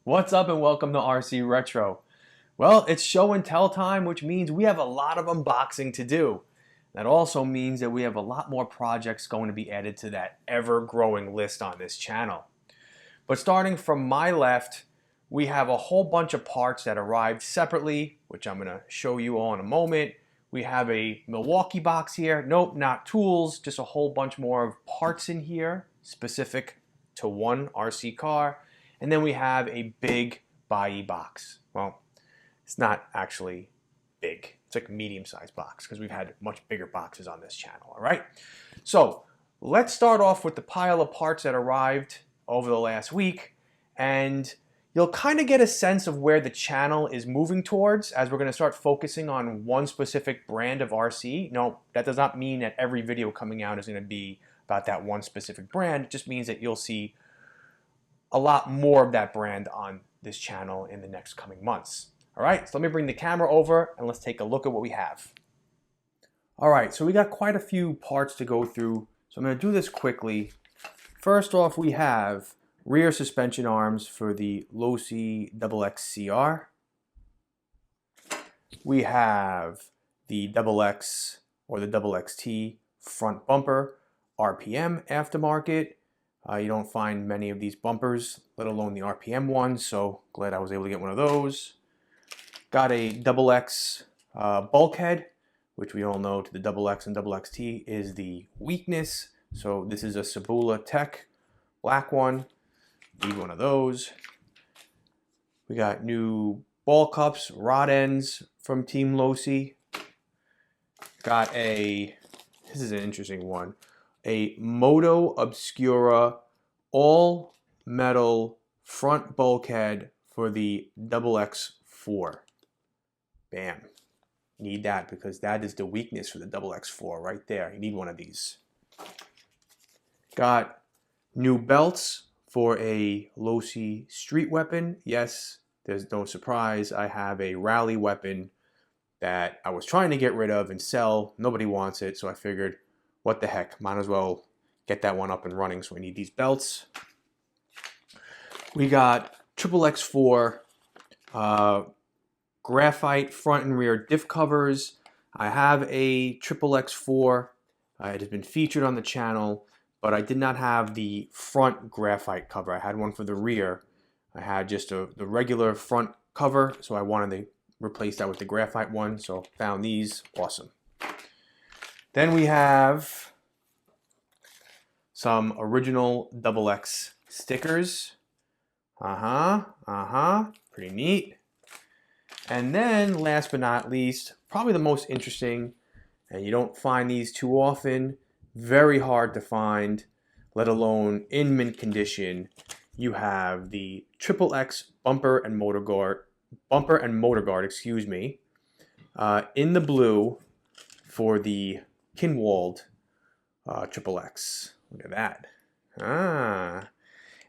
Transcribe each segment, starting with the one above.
What's up and welcome to RC Retro. Well, it's show and tell time, which means we have a lot of unboxing to do. That also means that we have a lot more projects going to be added to that ever-growing list on this channel. But starting from my left, we have a whole bunch of parts that arrived separately, which I'm going to show you all in a moment. We have a Milwaukee box here. Nope, not tools, just a whole bunch more of parts in here, specific to one RC car. And then we have a big Buggy box. Well, it's not actually big. It's like a medium-sized box because we've had much bigger boxes on this channel, all right? So let's start off with the pile of parts that arrived over the last week, and you'll kind of get a sense of where the channel is moving towards as we're going to start focusing on one specific brand of RC. No, that does not mean that every video coming out is going to be about that one specific brand. It just means that you'll see a lot more of that brand on this channel in the next coming months. All right, so let me bring the camera over and let's take a look at what we have. All right, so we got quite a few parts to go through, so I'm going to do this quickly. First off, we have rear suspension arms for the Losi XX CR. We have the XX or the XXT front bumper RPM aftermarket. You don't find many of these bumpers, let alone the RPM ones, so glad I was able to get one of those. Got a XX bulkhead, which we all know to the XX and XXT is the weakness. So this is a Sabula Tech black one. Need one of those. We got new ball cups, rod ends from Team Losi. Got this is an interesting one. A Moto Obscura all metal front bulkhead for the XX4. Bam. Need that because that is the weakness for the XX4 right there. You need one of these. Got new belts for a Losi street weapon. Yes, there's no surprise. I have a rally weapon that I was trying to get rid of and sell. Nobody wants it, so I figured, what the heck, might as well get that one up and running, so we need these belts. We got XXX4 graphite front and rear diff covers. I have a XXX4. It has been featured on the channel, but I did not have the front graphite cover. I had one for the rear. I had just the regular front cover, so I wanted to replace that with the graphite one, so found these. Awesome. Then we have some original XX stickers. Pretty neat. And then, last but not least, probably the most interesting, and you don't find these too often, very hard to find, let alone in mint condition, you have the XXX bumper and motor guard, excuse me, in the blue for the Kinwald XXX. Look at that.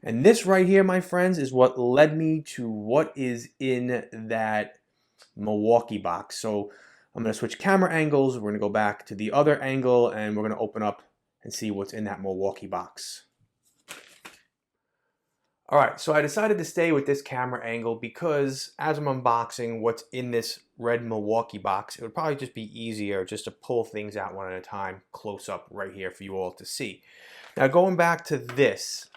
And this right here, my friends, is what led me to what is in that Milwaukee box. So I'm going to switch camera angles. We're going to go back to the other angle and we're going to open up and see what's in that Milwaukee box. All right, so I decided to stay with this camera angle because as I'm unboxing what's in this red Milwaukee box, it would probably just be easier just to pull things out one at a time, close up right here for you all to see. Now going back to this,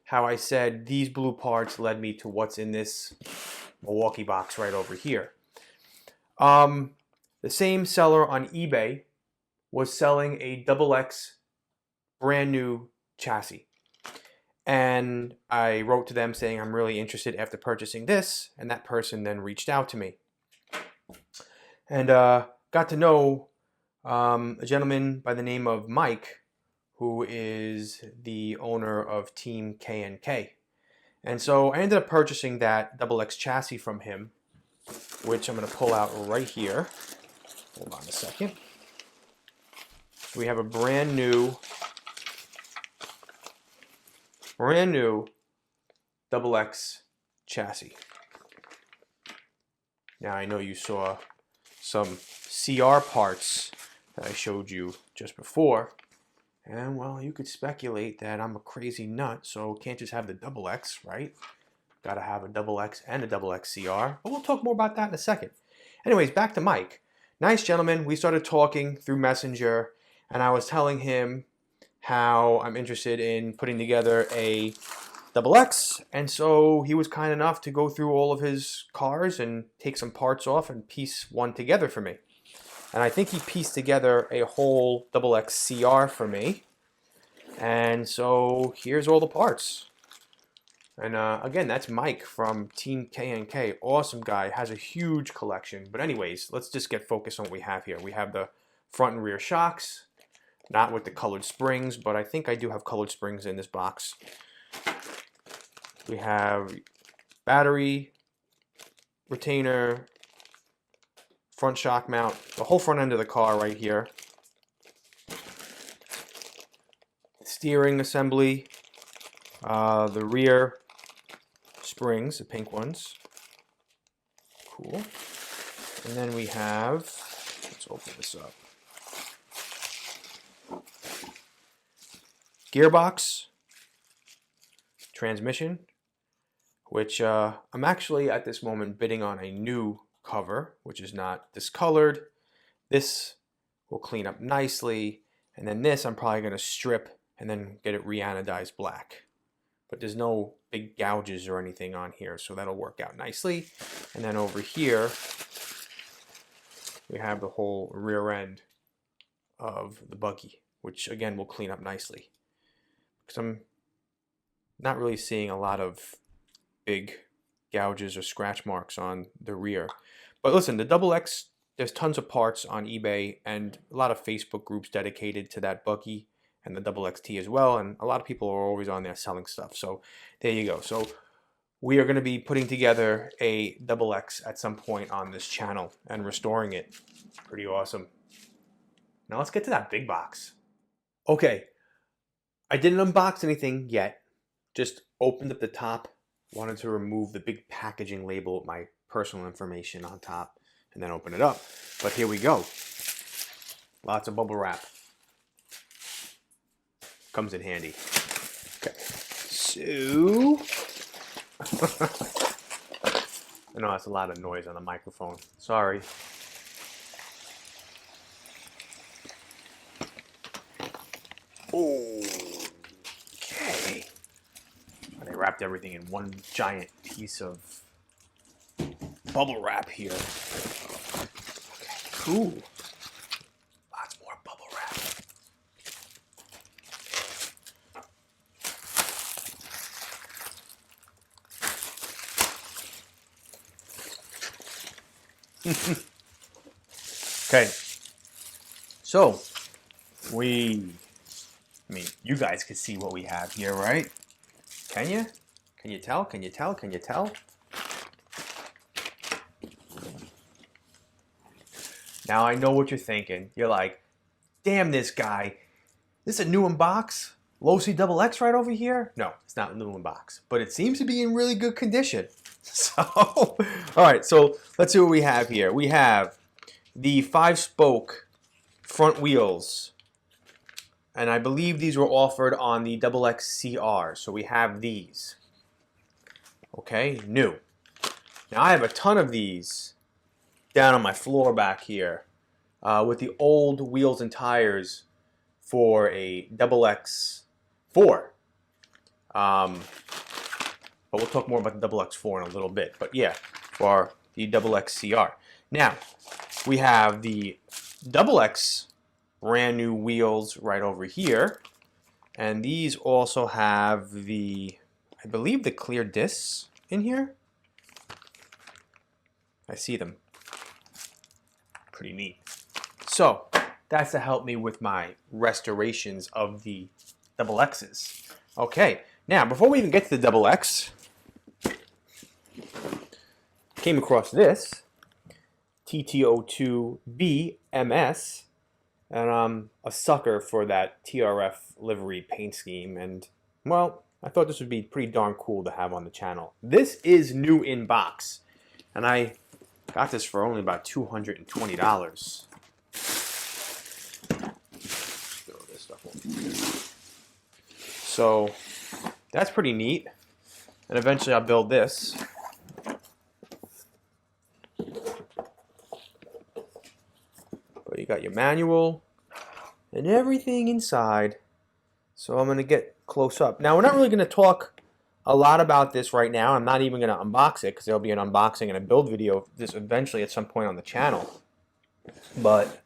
how I said these blue parts led me to what's in this Milwaukee box right over here. The same seller on eBay was selling a XX brand new chassis. And I wrote to them saying I'm really interested after purchasing this, and that person then reached out to me. And got to know a gentleman by the name of Mike, who is the owner of Team K&K. And so I ended up purchasing that XX chassis from him, which I'm going to pull out right here. Hold on a second. So we have a brand new XX chassis. Now I know you saw some CR parts that I showed you just before, and well, you could speculate that I'm a crazy nut, so can't just have the XX, right? Got to have a double X and a double XCR, but we'll talk more about that in a second. Anyways, back to Mike. Nice gentleman. We started talking through Messenger, and I was telling him how I'm interested in putting together a double X, and so he was kind enough to go through all of his cars and take some parts off and piece one together for me. And I think he pieced together a whole double XCR for me. And so here's all the parts. And again, that's Mike from Team K&K. Awesome guy, has a huge collection. But anyways, let's just get focused on what we have here. We have the front and rear shocks, not with the colored springs, but I think I do have colored springs in this box. We have battery, retainer, front shock mount, the whole front end of the car right here. Steering assembly, the rear springs, the pink ones. Cool. And then we have, let's open this up. Gearbox, transmission, which I'm actually at this moment bidding on a new cover, which is not discolored. This will clean up nicely, and then this I'm probably going to strip and then get it re-anodized black. But there's no big gouges or anything on here, so that'll work out nicely. And then over here, we have the whole rear end of the Buggy, which again will clean up nicely. Because I'm not really seeing a lot of big gouges or scratch marks on the rear. But listen, the double X, there's tons of parts on eBay and a lot of Facebook groups dedicated to that Buggy and the double XT as well, and a lot of people are always on there selling stuff. So there you go. So we are going to be putting together a double X at some point on this channel and restoring it. Pretty awesome. Now let's get to that big box. Okay, I didn't unbox anything yet. Just opened up the top. Wanted to remove the big packaging label with my personal information on top and then open it up. But here we go. Lots of bubble wrap. Comes in handy. Okay, so I know that's a lot of noise on the microphone. Sorry. Okay. They wrapped everything in one giant piece of bubble wrap here. Okay, cool. Lots more bubble wrap. Okay, so I mean, you guys can see what we have here, right? Can you? Can you tell? Can you tell? Can you tell? Now I know what you're thinking. You're like, damn this guy. This is a new box? Losi XX right over here? No, it's not a new box, but it seems to be in really good condition. So, all right, so let's see what we have here. We have the 5-spoke front wheels, and I believe these were offered on the XXCR, so we have these. Okay, new. Now I have a ton of these down on my floor back here with the old wheels and tires for a XX4. But we'll talk more about the XX4 in a little bit. But yeah, for the XXCR. Now, we have the XX brand new wheels right over here. And these also have the, I believe, the clear discs in here. I see them. Pretty neat. So, that's to help me with my restorations of the XXs. Okay, now before we even get to the XX, came across this TT02B MS, and I'm a sucker for that TRF livery paint scheme, and well, I thought this would be pretty darn cool to have on the channel. This is new in box, and I got this for only about $220. Throw this stuff over here. So that's pretty neat. And eventually I'll build this. But you got your manual and everything inside. So I'm going to get close up. Now we're not really going to talk a lot about this right now. I'm not even going to unbox it because there'll be an unboxing and a build video of this eventually at some point on the channel. But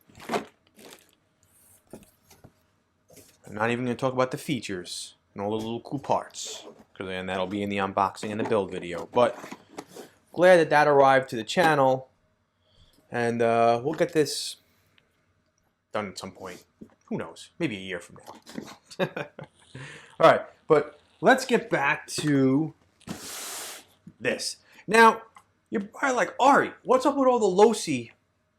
I'm not even going to talk about the features and all the little cool parts, because then that'll be in the unboxing and the build video. But glad that that arrived to the channel, and we'll get this done at some point. Who knows? Maybe a year from now. All right, but let's get back to this. Now, you're probably like, Ari, what's up with all the Losi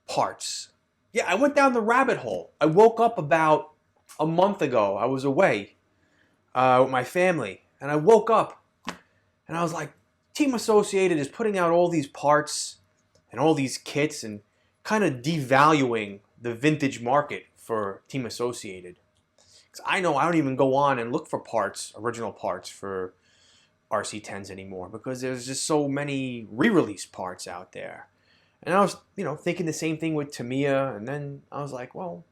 parts? Yeah, I went down the rabbit hole. I woke up about a month ago. I was away with my family, and I woke up and I was like, Team Associated is putting out all these parts and all these kits and kind of devaluing the vintage market for Team Associated. Because I know I don't even go on and look for parts, original parts for RC10s anymore, because there's just so many re-release parts out there. And I was, thinking the same thing with Tamiya, and then I was like, well,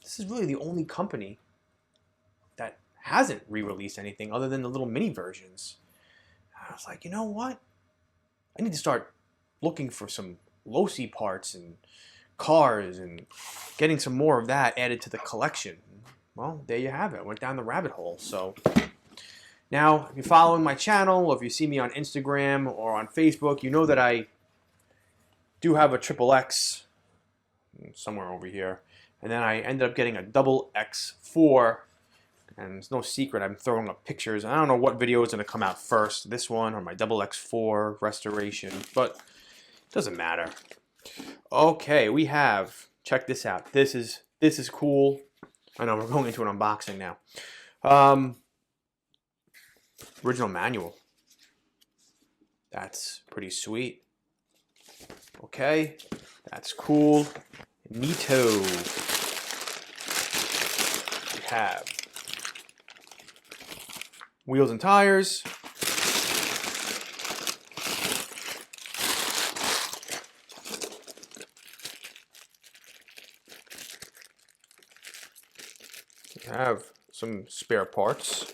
this is really the only company that hasn't re-released anything other than the little mini versions. I was like, you know what? I need to start looking for some Losi parts and cars and getting some more of that added to the collection. Well, there you have it. I went down the rabbit hole. So now, if you're following my channel, or if you see me on Instagram or on Facebook, you know that I do have a XXX somewhere over here. And then I ended up getting a XX4. And it's no secret, I'm throwing up pictures. I don't know what video is going to come out first, this one or my XX4 restoration, but it doesn't matter. Okay, we have, check this out. This is cool. I know we're going into an unboxing now. Original manual. That's pretty sweet. Okay, that's cool. Neato. We have wheels and tires. We have some spare parts.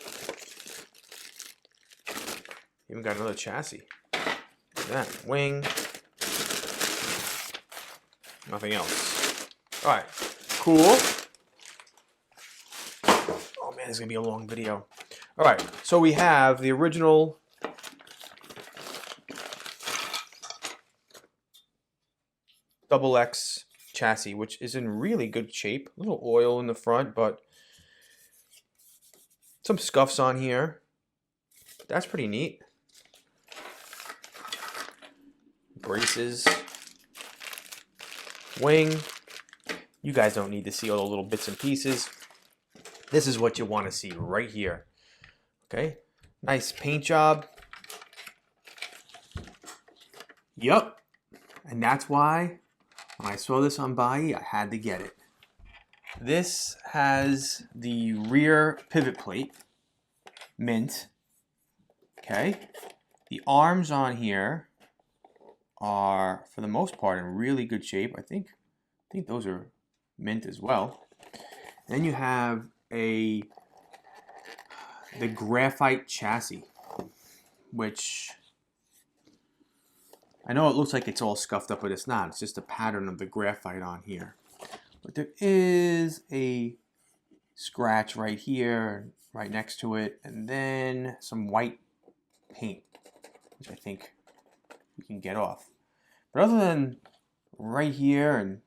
Even got another chassis. Look at that. Wing. Nothing else. Alright. Cool. Oh man, this is going to be a long video. Alright, so we have the original XX chassis, which is in really good shape. A little oil in the front, but some scuffs on here. That's pretty neat. Braces. Wing. You guys don't need to see all the little bits and pieces. This is what you want to see right here. Okay, nice paint job. Yup, and that's why when I saw this on Buggy, I had to get it. This has the rear pivot plate, mint. Okay, the arms on here are, for the most part, in really good shape. I think those are mint as well. Then you have the graphite chassis, which I know it looks like it's all scuffed up, but it's not. It's just a pattern of the graphite on here. But there is a scratch right here, right next to it, and then some white paint, which I think we can get off. But other than right here and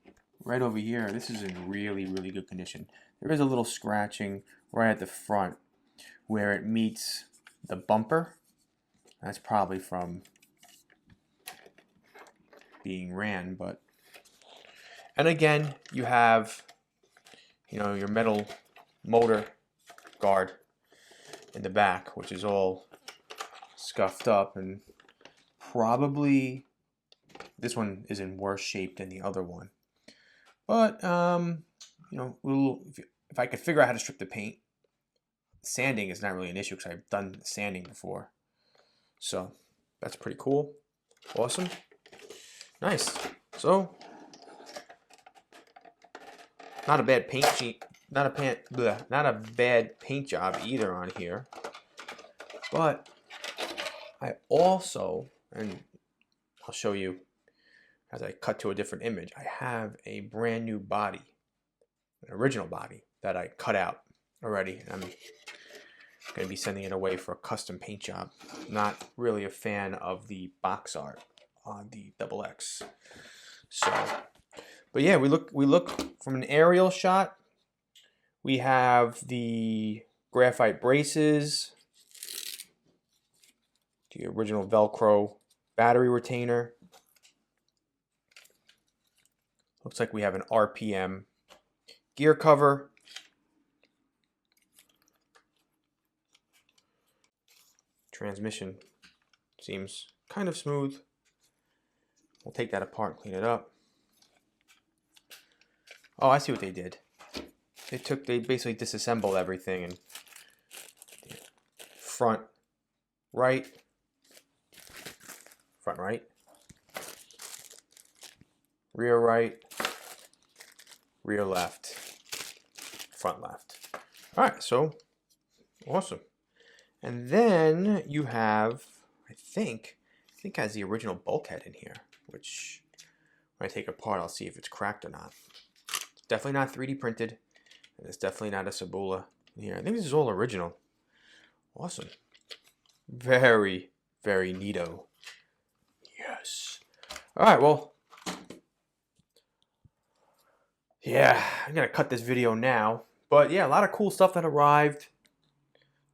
right over here, this is in really, really good condition. There is a little scratching right at the front where it meets the bumper. That's probably from being ran, but... And again, you have, your metal motor guard in the back, which is all scuffed up, and probably this one is in worse shape than the other one. But, if I could figure out how to strip the paint, sanding is not really an issue because I've done sanding before. So that's pretty cool. Awesome. Nice. So not a bad paint sheet. Not a bad paint job either on here. But I also, and I'll show you as I cut to a different image, I have a brand new body, an original body that I cut out already. I'm going to be sending it away for a custom paint job. Not really a fan of the box art on the XX. So, but yeah, we look from an aerial shot. We have the graphite braces, the original Velcro battery retainer. Looks like we have an RPM gear cover. Transmission seems kind of smooth. We'll take that apart and clean it up. Oh, I see what they did. They basically disassembled everything and front right, rear right, rear left, front left. All right, so awesome. And then you have, I think has the original bulkhead in here, which when I take it apart, I'll see if it's cracked or not. It's definitely not 3D printed, and it's definitely not a Sabula in here. I think this is all original. Awesome. Very, very neato. Yes. All right, well, yeah, I'm gonna cut this video now, but yeah, a lot of cool stuff that arrived.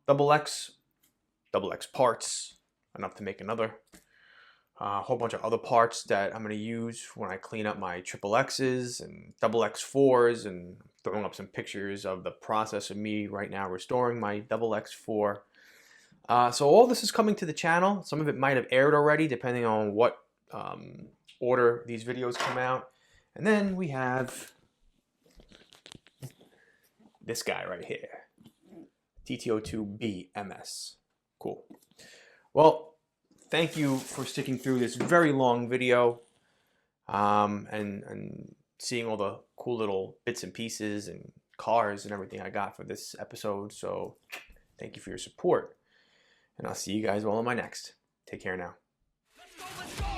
XX parts, enough to make another. A whole bunch of other parts that I'm going to use when I clean up my XXXs and XX4s, and throwing up some pictures of the process of me right now restoring my XX4. So all this is coming to the channel. Some of it might have aired already, depending on what order these videos come out. And then we have this guy right here, TT02B MS. Cool. Well, thank you for sticking through this very long video and seeing all the cool little bits and pieces and cars and everything I got for this episode. So thank you for your support, and I'll see you guys all in my next. Take care now. Let's go, let's go.